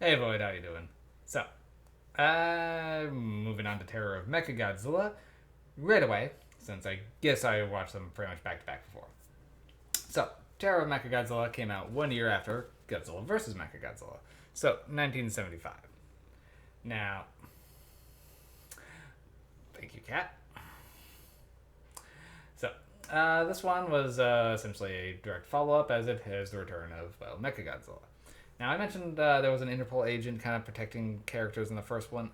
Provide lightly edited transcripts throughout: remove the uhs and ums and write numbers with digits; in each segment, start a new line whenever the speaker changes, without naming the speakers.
Hey Void, how you doing? So, moving on to Terror of Mechagodzilla right away, since I guess I watched them pretty much back to back before. So, Terror of Mechagodzilla came out 1 year after Godzilla vs. Mechagodzilla. So, 1975. Now, thank you, Cat. So, this one was essentially a direct follow up as it has the return of, well, Mechagodzilla. Now, I mentioned there was an Interpol agent kind of protecting characters in the first one.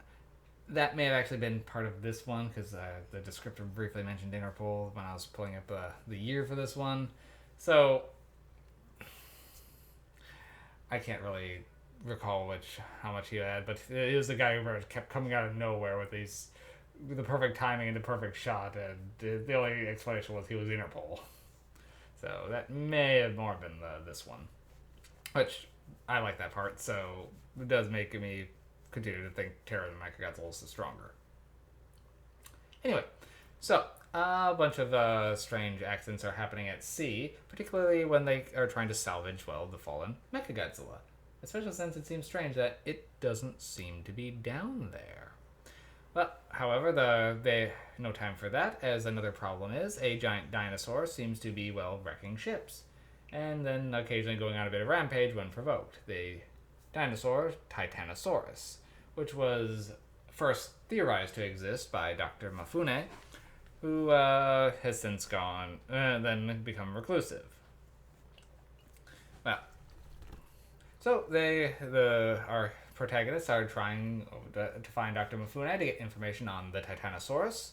That may have actually been part of this one because the descriptor briefly mentioned Interpol when I was pulling up the year for this one. So I can't really recall how much he had, but it was the guy who kept coming out of nowhere with the perfect timing and the perfect shot, and the only explanation was he was Interpol. So that may have more been this one, which I like that part. So it does make me continue to think Terror than Mechagodzilla is stronger. Anyway, so a bunch of strange accidents are happening at sea, particularly when they are trying to salvage, well, the fallen Mechagodzilla. Especially since it seems strange that it doesn't seem to be down there. Well, however, they no time for that, as another problem is a giant dinosaur seems to be, well, wrecking ships, and then occasionally going on a bit of rampage when provoked. The dinosaur Titanosaurus, which was first theorized to exist by Dr. Mafune, who has since gone, then become reclusive. Well, so our protagonists are trying to find Dr. Mafune to get information on the Titanosaurus,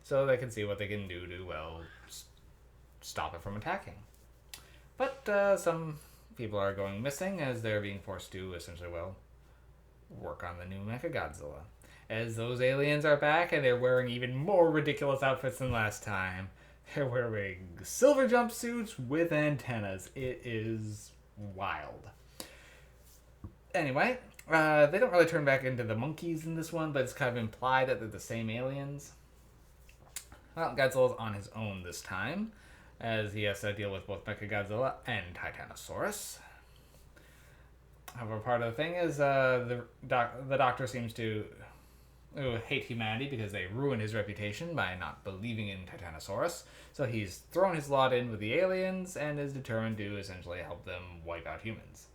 so they can see what they can do to, well, stop it from attacking. But some people are going missing as they're being forced to essentially, well, work on the new Mechagodzilla. As those aliens are back and they're wearing even more ridiculous outfits than last time. They're wearing silver jumpsuits with antennas. It is wild. Anyway, they don't really turn back into the monkeys in this one, but it's kind of implied that they're the same aliens. Well, Godzilla's on his own this time, as he has to deal with both Mechagodzilla and Titanosaurus. However, part of the thing is the Doctor seems to hate humanity because they ruined his reputation by not believing in Titanosaurus. So he's thrown his lot in with the aliens and is determined to essentially help them wipe out humans.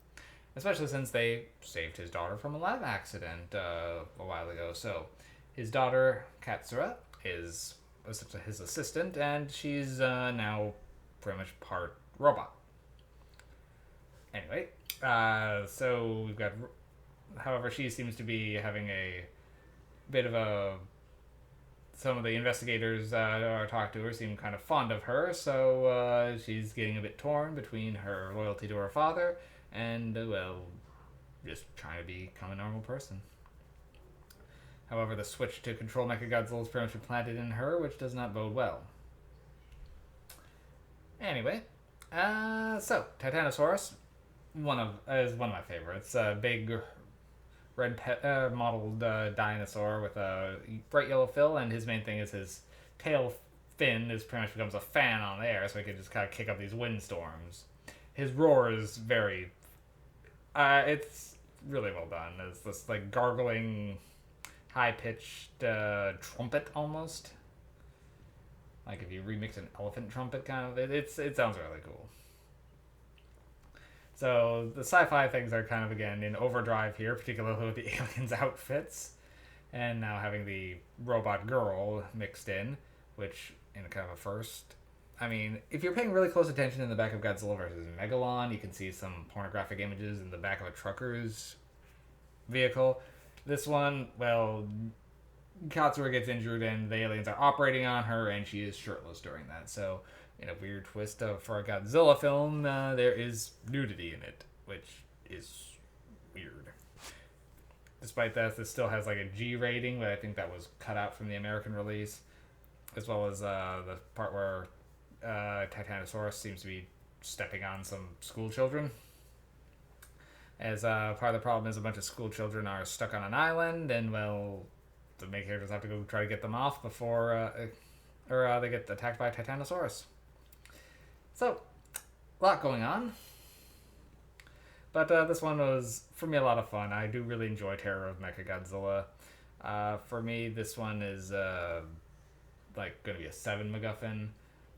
Especially since they saved his daughter from a lab accident a while ago. So his daughter, Katsura, is essentially his assistant, and she's now pretty much part robot. Anyway, so we've got. However, she seems to be having a bit of a. Some of the investigators who talked to her seem kind of fond of her, so she's getting a bit torn between her loyalty to her father and, well, just trying to become a normal person. However, the switch to control Mechagodzilla is pretty much implanted in her, which does not bode well. Anyway, so Titanosaurus, is one of my favorites. A big red mottled dinosaur with a bright yellow fill, and his main thing is his tail fin is pretty much becomes a fan on the air, so he can just kind of kick up these windstorms. His roar is very, it's really well done. It's this like gargling, high pitched trumpet almost. Like if you remix an elephant trumpet, kind of, it sounds really cool. So the sci-fi things are kind of again in overdrive here, particularly with the aliens' outfits, and now having the robot girl mixed in, which in kind of a first. I mean, if you're paying really close attention in the back of Godzilla vs. Megalon, you can see some pornographic images in the back of a trucker's vehicle. This one, well, Katsura gets injured and the aliens are operating on her, and she is shirtless during that. So, in a weird twist for a Godzilla film, there is nudity in it, which is weird. Despite that, this still has like a G rating, but I think that was cut out from the American release, as well as the part where Titanosaurus seems to be stepping on some school children. As part of the problem is a bunch of school children are stuck on an island, and well, the main characters have to go try to get them off before they get attacked by a Titanosaurus. So, a lot going on. But this one was, for me, a lot of fun. I do really enjoy Terror of Mechagodzilla. For me, this one is like going to be a 7 MacGuffin.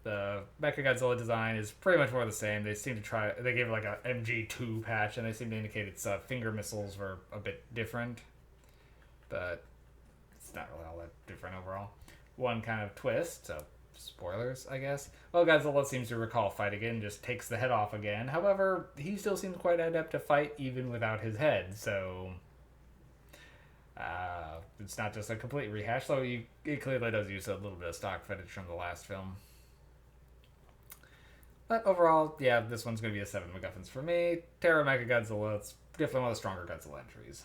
The Mechagodzilla design is pretty much more the same. They seem to try. They gave it like a MG2 patch, and they seem to indicate its finger missiles were a bit different, but it's not really all that different overall. One kind of twist, so spoilers, I guess. Well, Godzilla seems to recall fighting again, just takes the head off again. However, he still seems quite adept to fight even without his head, so it's not just a complete rehash. So it clearly does use a little bit of stock footage from the last film. But overall, yeah, this one's going to be a 7 MacGuffins for me. Terra Mechagodzilla, it's definitely one of the stronger Godzilla entries.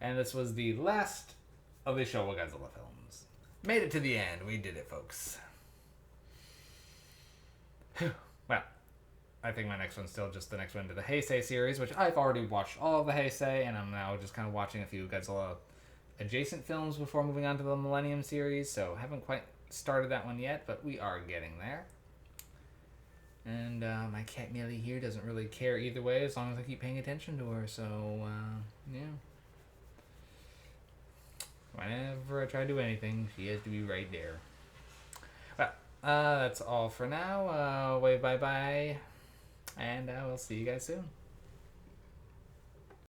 And this was the last of the Showa Godzilla films. Made it to the end. We did it, folks. Well, I think my next one's still just the next one to the Heisei series, which I've already watched all of the Heisei, and I'm now just kind of watching a few Godzilla adjacent films before moving on to the Millennium series, so haven't quite started that one yet, but we are getting there. And my cat Millie here doesn't really care either way as long as I keep paying attention to her, so yeah. Whenever I try to do anything, she has to be right there. Well, that's all for now. Wave bye-bye, and we'll see you guys soon.